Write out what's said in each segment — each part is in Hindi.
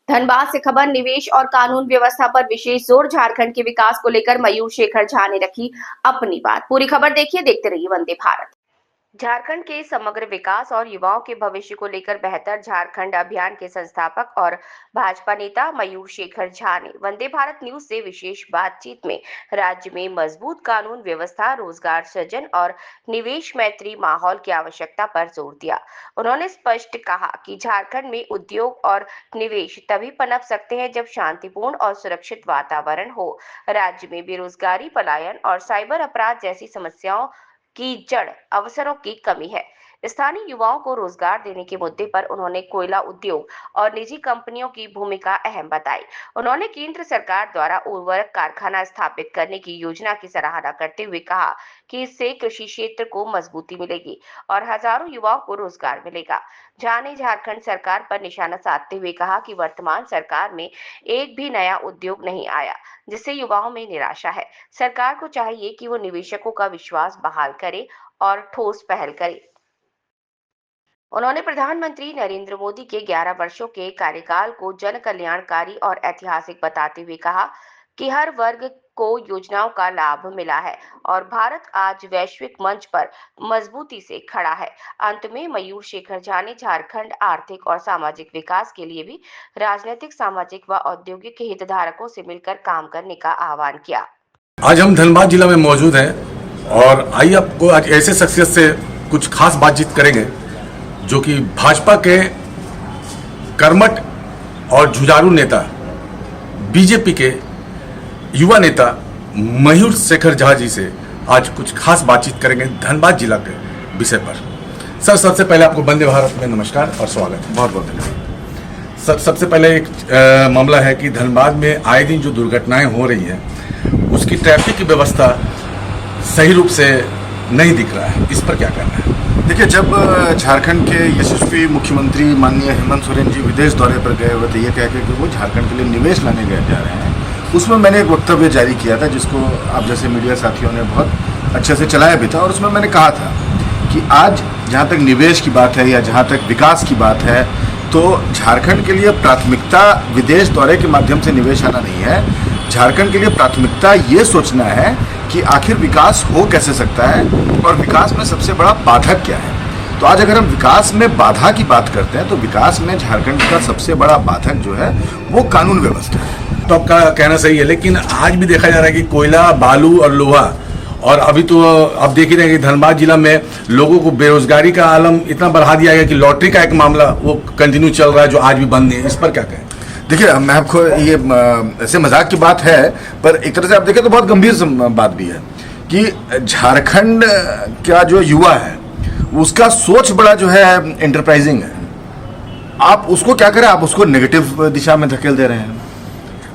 धनबाद से खबर। निवेश और कानून व्यवस्था पर विशेष जोर। झारखंड के विकास को लेकर मयूर शेखर झा ने रखी अपनी बात। पूरी खबर देखिए, देखते रहिए वंदे भारत। झारखंड के समग्र विकास और युवाओं के भविष्य को लेकर बेहतर झारखंड अभियान के संस्थापक और भाजपा नेता मयूर शेखर झा ने वंदे भारत न्यूज से विशेष बातचीत में राज्य में मजबूत कानून व्यवस्था, रोजगार सृजन और निवेश मैत्री माहौल की आवश्यकता पर जोर दिया। उन्होंने स्पष्ट कहा कि झारखंड में उद्योग और निवेश तभी पनप सकते हैं जब शांतिपूर्ण और सुरक्षित वातावरण हो। राज्य में बेरोजगारी, पलायन और साइबर अपराध जैसी समस्याओं की जड़ अवसरों की कमी है। स्थानीय युवाओं को रोजगार देने के मुद्दे पर उन्होंने कोयला उद्योग और निजी कंपनियों की भूमिका अहम बताई। उन्होंने केंद्र सरकार द्वारा उर्वरक कारखाना स्थापित करने की योजना की सराहना करते हुए कहा कि इससे कृषि क्षेत्र को मजबूती मिलेगी और हजारों युवाओं को रोजगार मिलेगा। झा ने झारखंड सरकार पर निशाना साधते हुए कहा कि वर्तमान सरकार में एक भी नया उद्योग नहीं आया, जिससे युवाओं में निराशा है। सरकार को चाहिए कि वो निवेशकों का विश्वास बहाल करे और ठोस पहल करे। उन्होंने प्रधानमंत्री नरेंद्र मोदी के 11 वर्षों के कार्यकाल को जन कल्याणकारी और ऐतिहासिक बताते हुए कहा कि हर वर्ग को योजनाओं का लाभ मिला है और भारत आज वैश्विक मंच पर मजबूती से खड़ा है। अंत में मयूर शेखर झा ने झारखंड आर्थिक और सामाजिक विकास के लिए भी राजनीतिक, सामाजिक व औद्योगिक हितधारकों से मिलकर काम करने का आह्वान किया। आज हम धनबाद जिला में मौजूद हैं और आइए आपको आज ऐसे शख्सियत से कुछ खास बातचीत करेंगे जो कि भाजपा के कर्मठ और जुझारू नेता, बीजेपी के युवा नेता मयूर शेखर झा जी से आज कुछ खास बातचीत करेंगे धनबाद जिला के विषय पर। सर, सबसे पहले आपको वंदे भारत में नमस्कार और स्वागत है। बहुत बहुत धन्यवाद। सर, सबसे पहले एक मामला है कि धनबाद में आए दिन जो दुर्घटनाएं हो रही हैं उसकी ट्रैफिक की व्यवस्था सही रूप से नहीं दिख रहा है, इस पर क्या कहना है? देखिए, जब झारखंड के यशस्वी मुख्यमंत्री माननीय हेमंत सोरेन जी विदेश दौरे पर गए हुए थे ये कह के कि वो झारखंड के लिए निवेश लाने गए जा रहे हैं, उसमें मैंने एक वक्तव्य जारी किया था जिसको आप जैसे मीडिया साथियों ने बहुत अच्छे से चलाया भी था। और उसमें मैंने कहा था कि आज जहाँ तक निवेश की बात है या जहाँ तक विकास की बात है तो झारखंड के लिए प्राथमिकता विदेश दौरे के माध्यम से निवेश आना नहीं है। झारखंड के लिए प्राथमिकता ये सोचना है कि आखिर विकास हो कैसे सकता है और विकास में सबसे बड़ा बाधक क्या है। तो आज अगर हम विकास में बाधा की बात करते हैं तो विकास में झारखंड का सबसे बड़ा बाधक जो है वो कानून व्यवस्था है। तो आपका कहना सही है, लेकिन आज भी देखा जा रहा है कि कोयला, बालू और लोहा, और अभी तो आप देख ही रहे हैं कि धनबाद जिला में लोगों को बेरोजगारी का आलम इतना बढ़ा दिया गया कि लॉटरी का एक मामला वो कंटिन्यू चल रहा है जो आज भी बंद नहीं है। इस पर क्या कहें? देखिए, मैं आपको ये ऐसे मजाक की बात है पर एक तरह से आप देखें तो बहुत गंभीर बात भी है कि झारखंड का जो युवा है उसका सोच बड़ा जो है एंटरप्राइजिंग है। आप उसको क्या करें, आप उसको नेगेटिव दिशा में धकेल दे रहे हैं।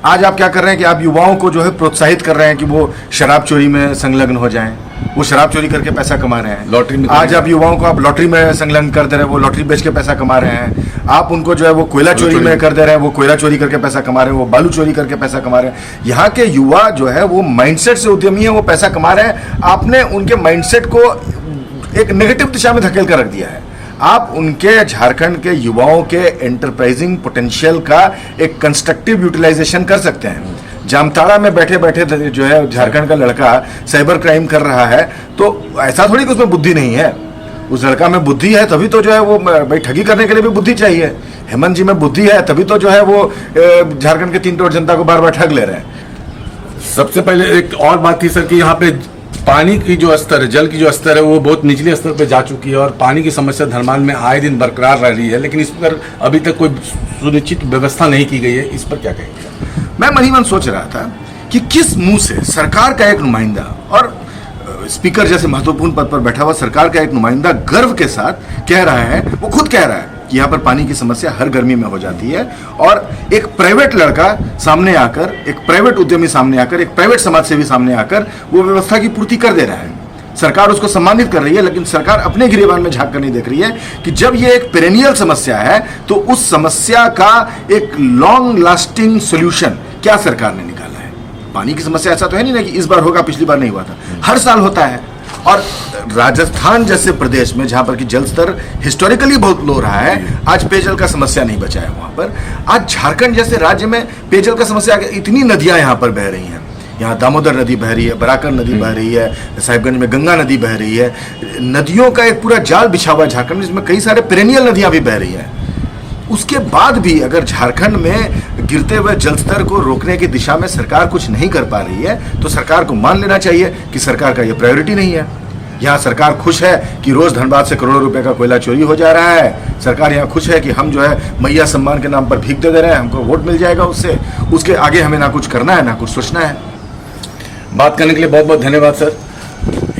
आज आप क्या कर रहे हैं कि आप युवाओं को जो है प्रोत्साहित कर रहे हैं कि वो शराब चोरी में संलग्न हो जाएं, वो शराब चोरी करके पैसा कमा रहे हैं। लॉटरी में आज आप युवाओं को आप लॉटरी में संलग्न कर दे रहे हैं, वो लॉटरी बेच के पैसा कमा रहे हैं। आप उनको जो है वो कोयला चोरी में कर दे रहे हैं, वो कोयला चोरी करके पैसा कमा रहे हैं, वो बालू चोरी करके पैसा कमा रहे हैं। यहाँ के युवा जो है वो माइंडसेट से उद्यमी है, वो पैसा कमा रहे हैं। आपने उनके माइंडसेट को एक नेगेटिव दिशा में धकेल कर रख दिया है। आप उनके झारखंड के युवाओं के एंटरप्राइजिंग पोटेंशियल का एक कंस्ट्रक्टिव यूटिलाइजेशन कर सकते हैं। जामताड़ा में बैठे बैठे जो है झारखंड का लड़का साइबर क्राइम कर रहा है तो ऐसा थोड़ी कि उसमें बुद्धि नहीं है। उस लड़का में बुद्धि है तभी तो जो है वो भाई ठगी करने के लिए भी बुद्धि चाहिए। हेमंत जी में बुद्धि है तभी तो जो है वो झारखंड के 3 करोड़ जनता को बार बार ठग ले रहे हैं। सबसे पहले एक और बात थी सर कि यहाँ पे पानी की जो स्तर है, जल की जो स्तर है वो बहुत निचले स्तर पे जा चुकी है और पानी की समस्या धनबाद में आए दिन बरकरार रह रही है, लेकिन इस पर अभी तक कोई सुनिश्चित व्यवस्था नहीं की गई है। इस पर क्या कहेंगे? मैं मन ही मन सोच रहा था कि किस मुंह से सरकार का एक नुमाइंदा और स्पीकर जैसे महत्वपूर्ण पद पर बैठा हुआ सरकार का एक नुमाइंदा गर्व के साथ कह रहा है, वो खुद कह रहा है कि यहाँ पर पानी की समस्या हर गर्मी में हो जाती है। और एक प्राइवेट लड़का सामने आकर, एक प्राइवेट उद्यमी सामने आकर, एक प्राइवेट समाज सेवी सामने आकर वो व्यवस्था की पूर्ति कर दे रहा है। सरकार उसको सम्मानित कर रही है, लेकिन सरकार अपने गिरेबान में झांक कर नहीं देख रही है कि जब ये एक पेरेनियल समस्या है तो उस समस्या का एक लॉन्ग लास्टिंग सोल्यूशन क्या सरकार ने निकाला है। पानी की समस्या ऐसा तो है नहीं ना कि इस बार होगा पिछली बार नहीं हुआ था, हर साल होता है। और राजस्थान जैसे प्रदेश में जहां पर कि जल स्तर हिस्टोरिकली बहुत लो रहा है, आज पेयजल का समस्या नहीं बचा है वहां पर। आज झारखंड जैसे राज्य में पेयजल का समस्या, इतनी नदियां यहां पर बह रही हैं, यहाँ दामोदर नदी बह रही है, बराकर नदी बह रही है, साहिबगंज में गंगा नदी बह रही है, नदियों का एक पूरा जाल बिछा हुआ है झारखंड में, जिसमें कई सारे पेरेनियल नदियां भी बह रही हैं। उसके बाद भी अगर झारखंड में गिरते हुए जल स्तर को रोकने की दिशा में सरकार कुछ नहीं कर पा रही है, तो सरकार को मान लेना चाहिए कि सरकार का ये प्रायोरिटी नहीं है। यहाँ सरकार खुश है कि रोज धनबाद से करोड़ों रुपए का कोयला चोरी हो जा रहा है। सरकार यहाँ खुश है कि हम जो है मैया सम्मान के नाम पर भीख दे रहे हैं, हमको वोट मिल जाएगा उससे, उसके आगे हमें ना कुछ करना है ना कुछ सोचना है। बात करने के लिए बहुत बहुत धन्यवाद सर।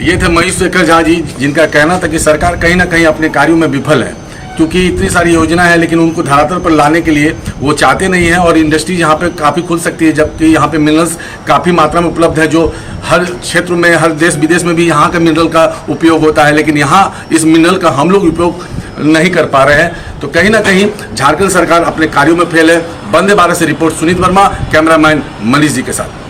ये थे मयूष शेखर झा जी, जिनका कहना था कि सरकार कहीं ना कहीं अपने कार्यों में विफल है, क्योंकि इतनी सारी योजना है लेकिन उनको धरातल पर लाने के लिए वो चाहते नहीं है। और इंडस्ट्रीज यहाँ पे काफ़ी खुल सकती है, जबकि यहाँ पे मिनरल्स काफ़ी मात्रा में उपलब्ध है, जो हर क्षेत्र में, हर देश विदेश में भी यहाँ के मिनरल का उपयोग होता है, लेकिन यहाँ इस मिनरल का हम लोग उपयोग नहीं कर पा रहे हैं। तो कहीं ना कहीं झारखंड सरकार अपने कार्यों में फेल है। वंदे भारत से रिपोर्ट सुनीत वर्मा, कैमरामैन मनीष जी के साथ।